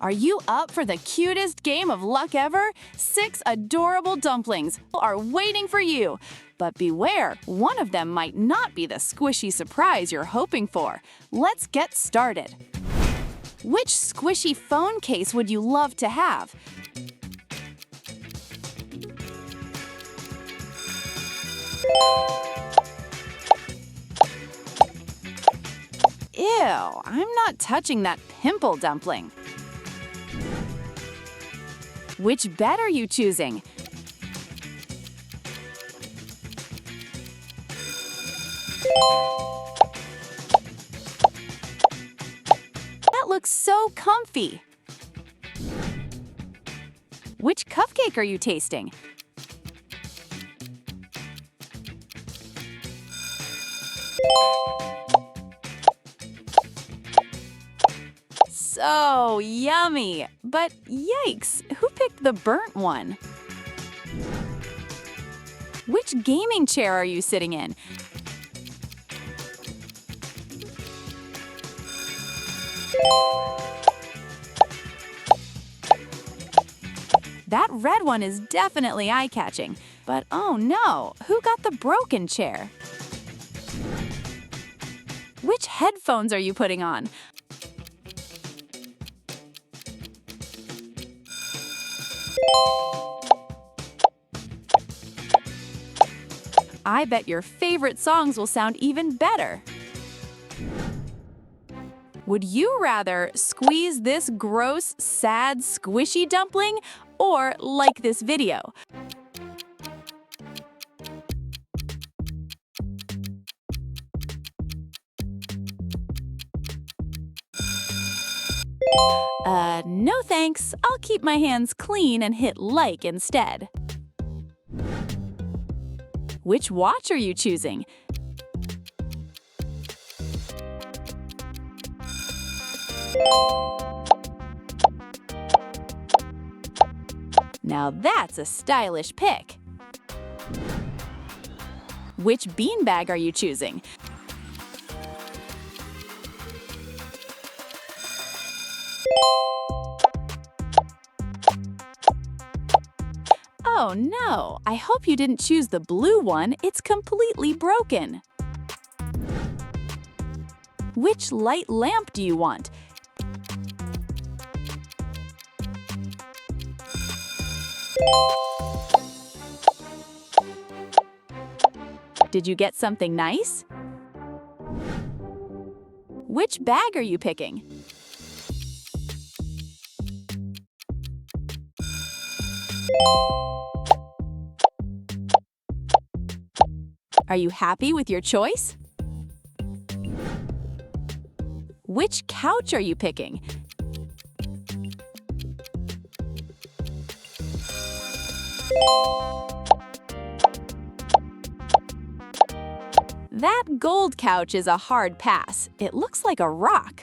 Are you up for the cutest game of luck ever? 6 adorable dumplings are waiting for you. But beware, one of them might not be the squishy surprise you're hoping for. Let's get started. Which squishy phone case would you love to have? Ew, I'm not touching that pimple dumpling. Which bed are you choosing? That looks so comfy. Which cupcake are you tasting? So yummy! But yikes, who picked the burnt one? Which gaming chair are you sitting in? That red one is definitely eye-catching. But oh no, who got the broken chair? Which headphones are you putting on? I bet your favorite songs will sound even better. Would you rather squeeze this gross, sad, squishy dumpling or like this video? No thanks. I'll keep my hands clean and hit like instead. Which watch are you choosing? Now that's a stylish pick. Which beanbag are you choosing? Oh no, I hope you didn't choose the blue one. It's completely broken. Which light lamp do you want? Did you get something nice? Which bag are you picking? Are you happy with your choice? Which couch are you picking? That gold couch is a hard pass. It looks like a rock.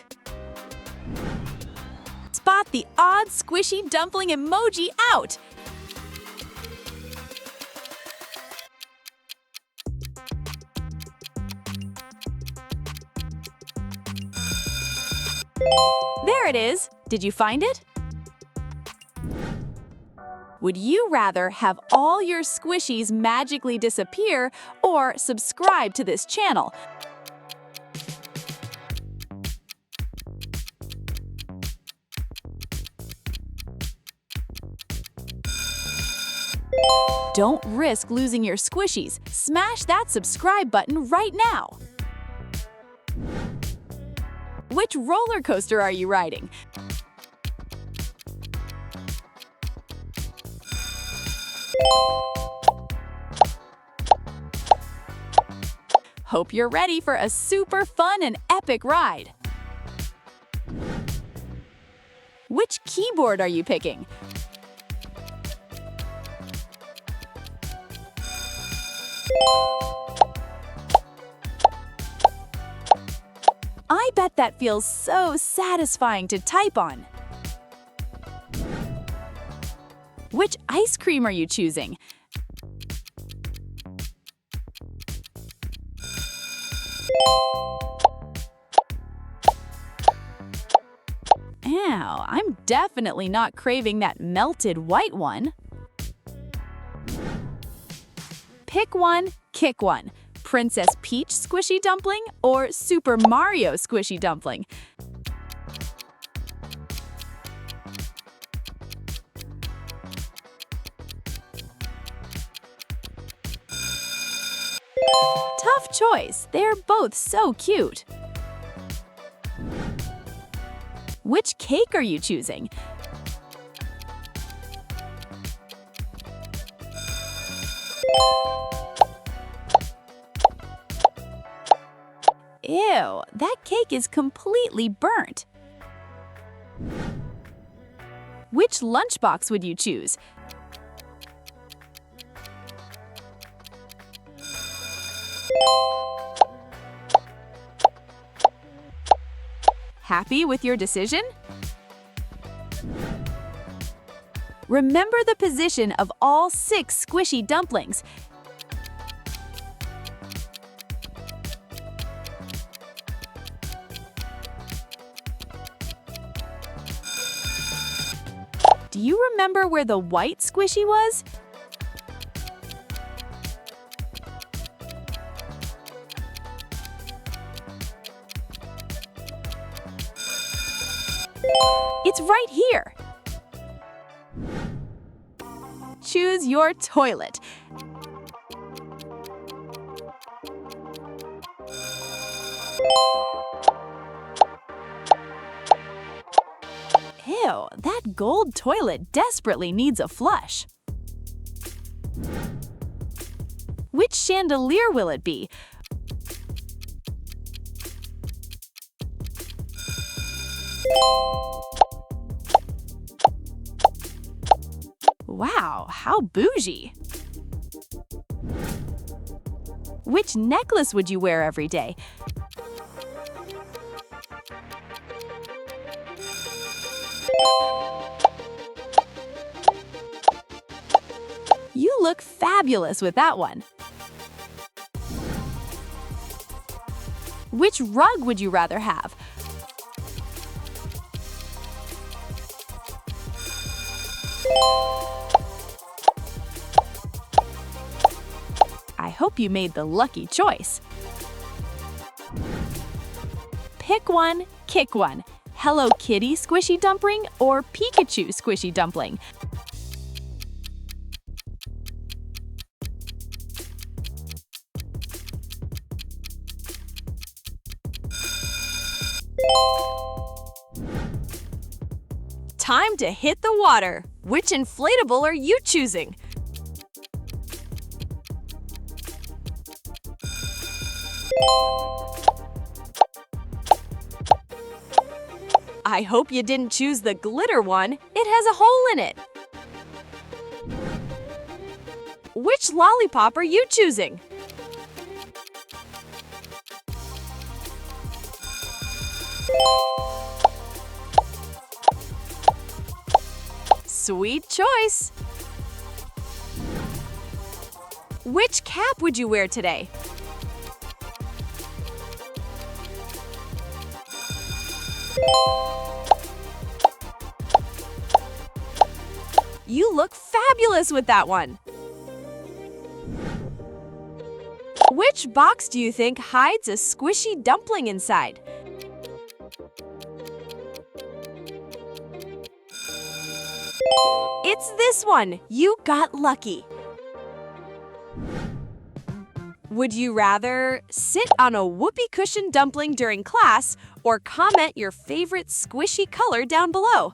Spot the odd squishy dumpling emoji out! There it is! Did you find it? Would you rather have all your squishies magically disappear or subscribe to this channel? Don't risk losing your squishies. Smash that subscribe button right now. Which roller coaster are you riding? Hope you're ready for a super fun and epic ride. Which keyboard are you picking? I bet that feels so satisfying to type on. Which ice cream are you choosing? Wow, I'm definitely not craving that melted white one. Pick one, kick one. Princess Peach Squishy Dumpling or Super Mario Squishy Dumpling? Tough choice. They're both so cute. Which cake are you choosing? Ew, that cake is completely burnt. Which lunchbox would you choose? Happy with your decision? Remember the position of all 6 squishy dumplings. Do you remember where the white squishy was? It's right here. Choose your toilet. Ew, that gold toilet desperately needs a flush. Which chandelier will it be? Wow, how bougie! Which necklace would you wear every day? You look fabulous with that one. Which rug would you rather have? I hope you made the lucky choice. Pick one, kick one. Hello Kitty Squishy Dumpling or Pikachu Squishy Dumpling? Time to hit the water. Which inflatable are you choosing? I hope you didn't choose the glitter one. It has a hole in it. Which lollipop are you choosing? Sweet choice! Which cap would you wear today? You look fabulous with that one! Which box do you think hides a squishy dumpling inside? It's this one! You got lucky! Would you rather sit on a whoopee cushion dumpling during class or comment your favorite squishy color down below?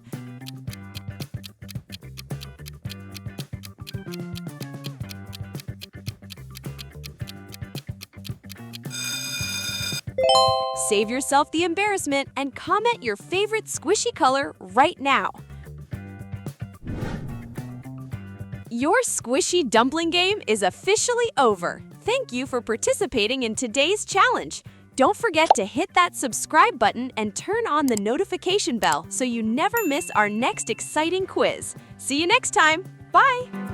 Save yourself the embarrassment and comment your favorite squishy color right now. Your squishy dumpling game is officially over. Thank you for participating in today's challenge. Don't forget to hit that subscribe button and turn on the notification bell so you never miss our next exciting quiz. See you next time. Bye!